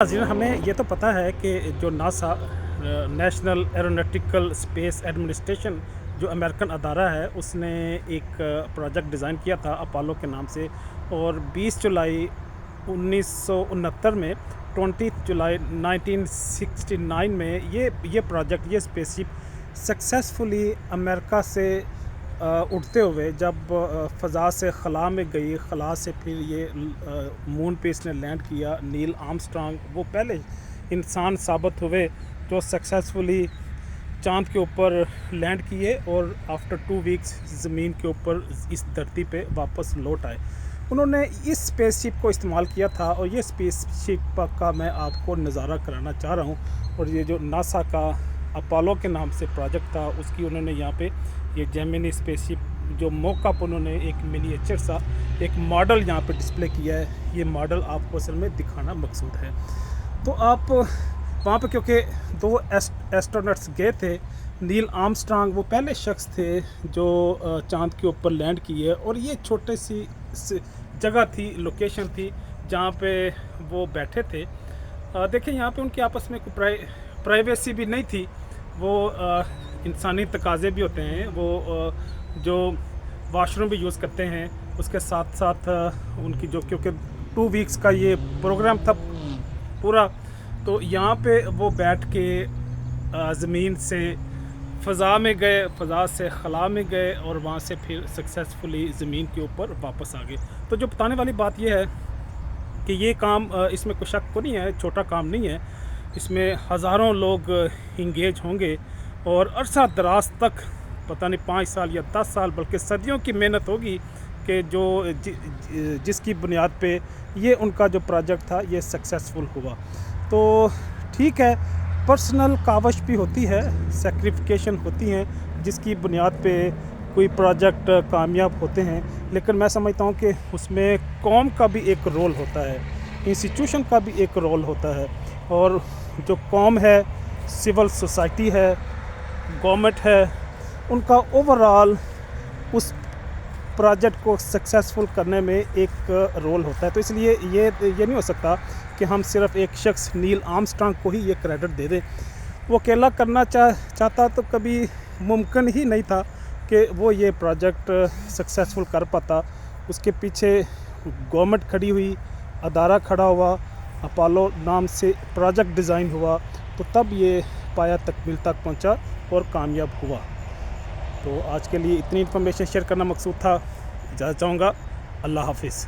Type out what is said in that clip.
नाज़रीन, हमें ये तो पता है कि जो NASA national aeronautical space administration जो अमेरिकन अदारा है, उसने एक प्रोजेक्ट डिज़ाइन किया था अपोलो के नाम से। और 20 जुलाई 1969 में 20 जुलाई 1969 में ये प्रोजेक्ट, ये स्पेसशिप सक्सेसफुली अमेरिका से उड़ते हुए जब फ़ज़ा से ख़ला में गई, ख़ला से फिर ये मून पे इसने लैंड किया। नील आर्मस्ट्रांग वो पहले इंसान साबित हुए जो सक्सेसफुली चाँद के ऊपर लैंड किए और आफ्टर 2 वीक्स ज़मीन के ऊपर इस धरती पे वापस लौट आए। उन्होंने इस स्पेसशिप को इस्तेमाल किया था और ये स्पेसशिप का मैं आपको नज़ारा कराना चाह रहा हूँ। और ये जो नासा का अपोलो के नाम से प्रोजेक्ट था, उसकी उन्होंने यहाँ पे ये जेमिनी स्पेसशिप जो मॉकअप उन्होंने एक मिनिएचर सा एक मॉडल यहाँ पे डिस्प्ले किया है। ये मॉडल आपको असल में दिखाना मकसूद है। तो आप वहाँ पे, क्योंकि 2 एस्ट्रोनॉट्स गए थे, नील आर्मस्ट्रांग वो पहले शख्स थे जो चाँद के ऊपर लैंड किए। और ये छोटी सी जगह थी, लोकेशन थी जहाँ पे वो बैठे थे। देखें यहाँ पे उनके आपस में कोई प्राइवेसी भी नहीं थी। वो इंसानी तकाज़े भी होते हैं, वो जो वाशरूम भी यूज़ करते हैं, उसके साथ साथ उनकी जो, क्योंकि 2 वीक्स का ये प्रोग्राम था पूरा, तो यहाँ पे वो बैठ के ज़मीन से फ़ज़ा में गए, फ़ज़ा से ख़ला में गए और वहाँ से फिर सक्सेसफुली ज़मीन के ऊपर वापस आ गए। तो जो बताने वाली बात यह है कि ये काम, इसमें कोई शक को नहीं है, छोटा काम नहीं है। इसमें हज़ारों लोग इंगेज होंगे और अरसा दराज तक, पता नहीं 5 साल या 10 साल बल्कि सदियों की मेहनत होगी कि जो जिसकी बुनियाद पे ये उनका जो प्रोजेक्ट था ये सक्सेसफुल हुआ। तो ठीक है, पर्सनल कावश भी होती है, सेक्रिफिकेशन होती हैं जिसकी बुनियाद पे कोई प्रोजेक्ट कामयाब होते हैं। लेकिन मैं समझता हूँ कि उसमें कौम का भी एक रोल होता है, इंस्टीट्यूशन का भी एक रोल होता है। और जो कौम है, सिविल सोसाइटी है, गवर्नमेंट है, उनका ओवरऑल उस प्रोजेक्ट को सक्सेसफुल करने में एक रोल होता है। तो इसलिए ये नहीं हो सकता कि हम सिर्फ एक शख्स नील आर्मस्ट्रांग को ही ये क्रेडिट दे दें। वो अकेला करना चाहता तो कभी मुमकिन ही नहीं था कि वो ये प्रोजेक्ट सक्सेसफुल कर पाता। उसके पीछे गवर्नमेंट खड़ी हुई, अदारा खड़ा हुआ, अपोलो नाम से प्रोजेक्ट डिज़ाइन हुआ, तो तब ये पाया तकमील तक पहुंचा और कामयाब हुआ। तो आज के लिए इतनी इन्फॉर्मेशन शेयर करना मकसूद था। इजाज़त चाहूँगा। अल्लाह हाफिज़।